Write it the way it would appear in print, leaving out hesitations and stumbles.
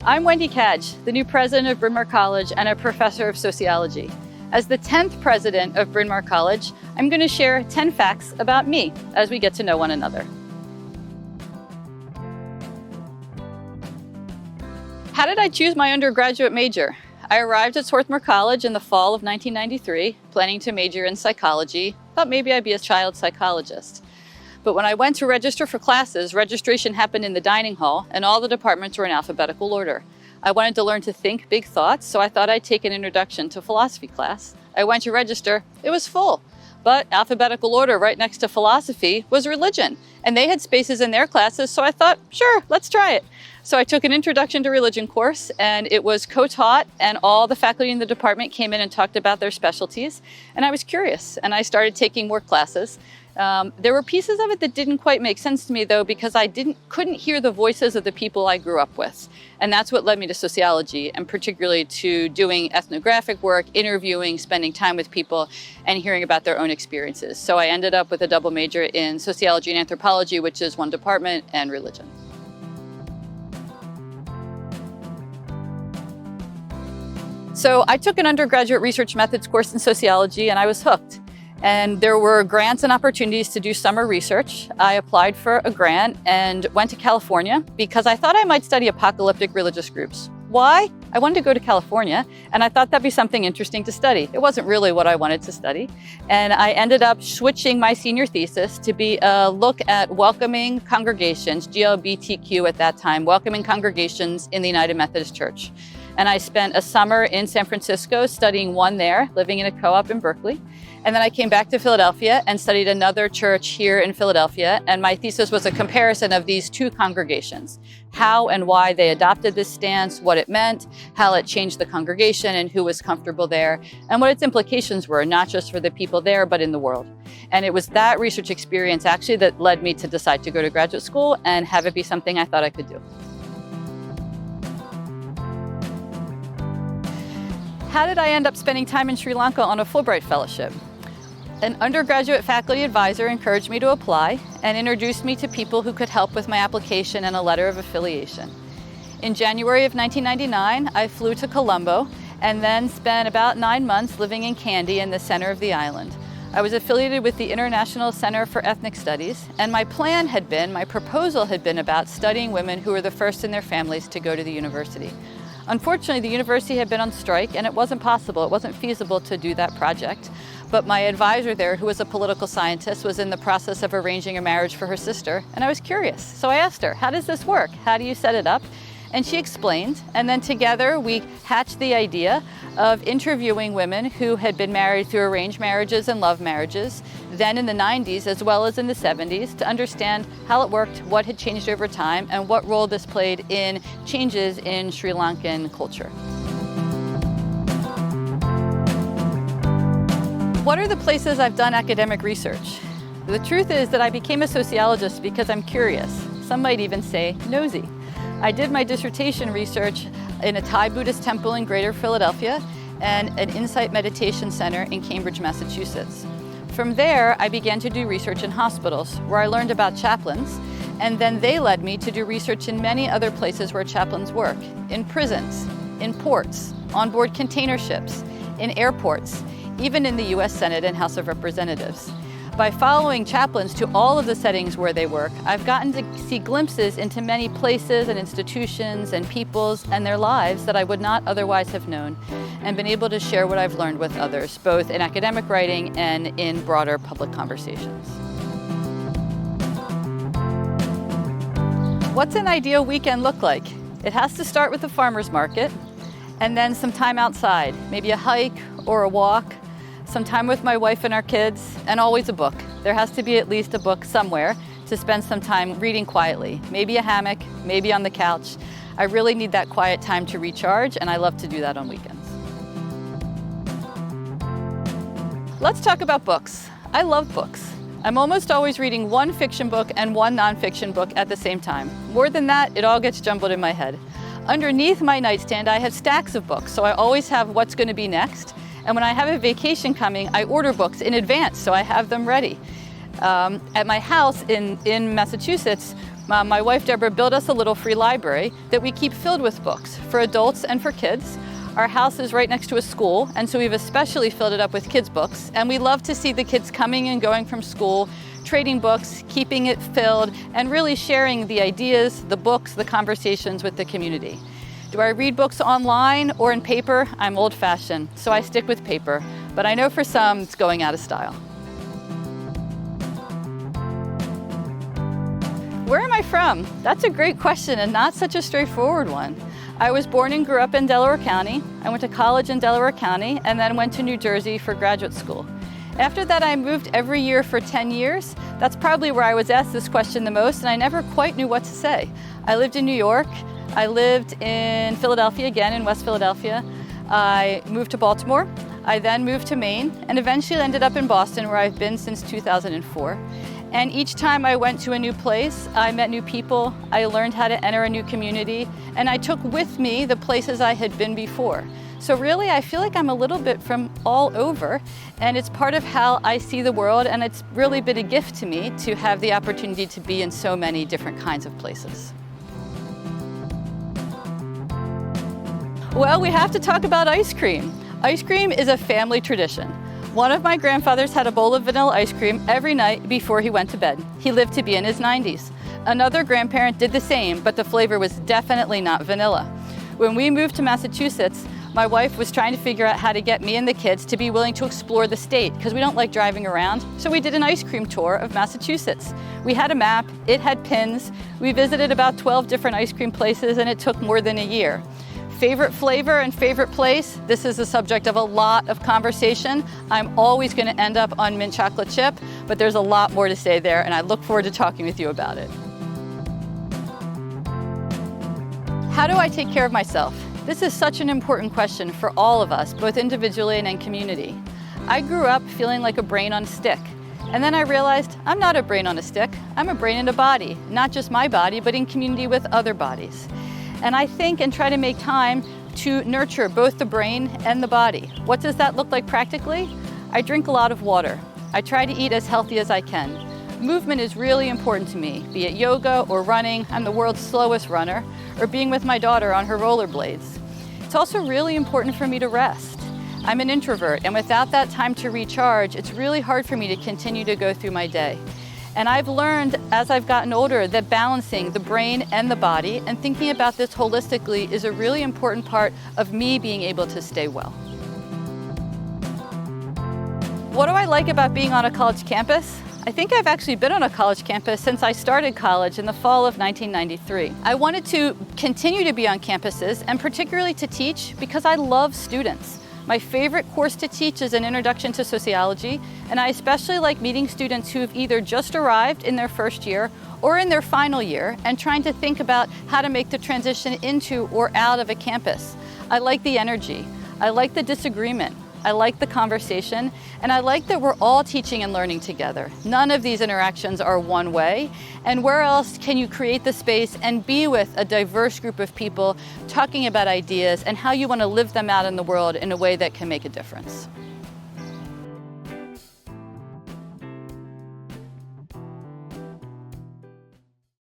I'm Wendy Cadge, the new president of Bryn Mawr College and a professor of sociology. As the 10th president of Bryn Mawr College, I'm going to share 10 facts about me as we get to know one another. How did I choose my undergraduate major? I arrived at Swarthmore College in the fall of 1993, planning to major in psychology. Thought maybe I'd be a child psychologist. But when I went to register for classes, registration happened in the dining hall, and all the departments were in alphabetical order. I wanted to learn to think big thoughts, so I thought I'd take an introduction to philosophy class. I went to register, it was full. But alphabetical order right next to philosophy was religion, and they had spaces in their classes, so I thought, sure, let's try it. So I took an introduction to religion course, and it was co-taught, and all the faculty in the department came in and talked about their specialties, and I was curious, and I started taking more classes. There were pieces of it that didn't quite make sense to me, though, because I couldn't hear the voices of the people I grew up with. And that's what led me to sociology, and particularly to doing ethnographic work, interviewing, spending time with people, and hearing about their own experiences. So I ended up with a double major in sociology and anthropology, which is one department, and religion. So I took an undergraduate research methods course in sociology, and I was hooked. And there were grants and opportunities to do summer research. I applied for a grant and went to California because I thought I might study apocalyptic religious groups. Why? I wanted to go to California, and I thought that'd be something interesting to study. It wasn't really what I wanted to study. And I ended up switching my senior thesis to be a look at welcoming congregations, GLBTQ at that time, welcoming congregations in the United Methodist Church. And I spent a summer in San Francisco studying one there, living in a co-op in Berkeley. And then I came back to Philadelphia and studied another church here in Philadelphia. And my thesis was a comparison of these two congregations, how and why they adopted this stance, what it meant, how it changed the congregation and who was comfortable there, and what its implications were, not just for the people there, but in the world. And it was that research experience actually that led me to decide to go to graduate school and have it be something I thought I could do. How did I end up spending time in Sri Lanka on a Fulbright fellowship? An undergraduate faculty advisor encouraged me to apply and introduced me to people who could help with my application and a letter of affiliation. In January of 1999, I flew to Colombo and then spent about 9 months living in Kandy in the center of the island. I was affiliated with the International Center for Ethnic Studies, and my proposal had been about studying women who were the first in their families to go to the university. Unfortunately, the university had been on strike and it wasn't feasible to do that project. But my advisor there, who was a political scientist, was in the process of arranging a marriage for her sister, and I was curious. So I asked her, how does this work? How do you set it up? And she explained, and then together we hatched the idea of interviewing women who had been married through arranged marriages and love marriages, then in the 90s as well as in the 70s, to understand how it worked, what had changed over time, and what role this played in changes in Sri Lankan culture. What are the places I've done academic research? The truth is that I became a sociologist because I'm curious. Some might even say nosy. I did my dissertation research in a Thai Buddhist temple in Greater Philadelphia and an Insight Meditation Center in Cambridge, Massachusetts. From there, I began to do research in hospitals, where I learned about chaplains, and then they led me to do research in many other places where chaplains work, in prisons, in ports, on board container ships, in airports, even in the US Senate and House of Representatives. By following chaplains to all of the settings where they work, I've gotten to see glimpses into many places and institutions and peoples and their lives that I would not otherwise have known, and been able to share what I've learned with others, both in academic writing and in broader public conversations. What's an ideal weekend look like? It has to start with the farmer's market, and then some time outside, maybe a hike or a walk, some time with my wife and our kids, and always a book. There has to be at least a book somewhere to spend some time reading quietly. Maybe a hammock, maybe on the couch. I really need that quiet time to recharge, and I love to do that on weekends. Let's talk about books. I love books. I'm almost always reading one fiction book and one nonfiction book at the same time. More than that, it all gets jumbled in my head. Underneath my nightstand, I have stacks of books, so I always have what's going to be next. And when I have a vacation coming, I order books in advance, so I have them ready. At my house in Massachusetts, my wife Deborah built us a little free library that we keep filled with books, for adults and for kids. Our house is right next to a school, and so we've especially filled it up with kids' books. And we love to see the kids coming and going from school, trading books, keeping it filled, and really sharing the ideas, the books, the conversations with the community. Do I read books online or in paper? I'm old-fashioned, so I stick with paper. But I know for some, it's going out of style. Where am I from? That's a great question and not such a straightforward one. I was born and grew up in Delaware County. I went to college in Delaware County and then went to New Jersey for graduate school. After that, I moved every year for 10 years. That's probably where I was asked this question the most, and I never quite knew what to say. I lived in New York. I lived in Philadelphia, again in West Philadelphia. I moved to Baltimore. I then moved to Maine and eventually ended up in Boston, where I've been since 2004. And each time I went to a new place, I met new people, I learned how to enter a new community, and I took with me the places I had been before. So really, I feel like I'm a little bit from all over, and it's part of how I see the world, and it's really been a gift to me to have the opportunity to be in so many different kinds of places. Well, we have to talk about ice cream. Ice cream is a family tradition. One of my grandfathers had a bowl of vanilla ice cream every night before he went to bed. He lived to be in his 90s. Another grandparent did the same, but the flavor was definitely not vanilla. When we moved to Massachusetts, my wife was trying to figure out how to get me and the kids to be willing to explore the state, because we don't like driving around. So we did an ice cream tour of Massachusetts. We had a map, it had pins. We visited about 12 different ice cream places, and it took more than a year. Favorite flavor and favorite place? This is the subject of a lot of conversation. I'm always going to end up on mint chocolate chip, but there's a lot more to say there, and I look forward to talking with you about it. How do I take care of myself? This is such an important question for all of us, both individually and in community. I grew up feeling like a brain on a stick, and then I realized I'm not a brain on a stick. I'm a brain in a body, not just my body, but in community with other bodies. And I think and try to make time to nurture both the brain and the body. What does that look like practically? I drink a lot of water. I try to eat as healthy as I can. Movement is really important to me, be it yoga or running. I'm the world's slowest runner, or being with my daughter on her rollerblades. It's also really important for me to rest. I'm an introvert, and without that time to recharge, it's really hard for me to continue to go through my day. And I've learned as I've gotten older that balancing the brain and the body and thinking about this holistically is a really important part of me being able to stay well. What do I like about being on a college campus? I think I've actually been on a college campus since I started college in the fall of 1993. I wanted to continue to be on campuses and particularly to teach because I love students. My favorite course to teach is an introduction to sociology, and I especially like meeting students who've either just arrived in their first year or in their final year and trying to think about how to make the transition into or out of a campus. I like the energy, I like the disagreement, I like the conversation, and I like that we're all teaching and learning together. None of these interactions are one way, and where else can you create the space and be with a diverse group of people talking about ideas and how you want to live them out in the world in a way that can make a difference?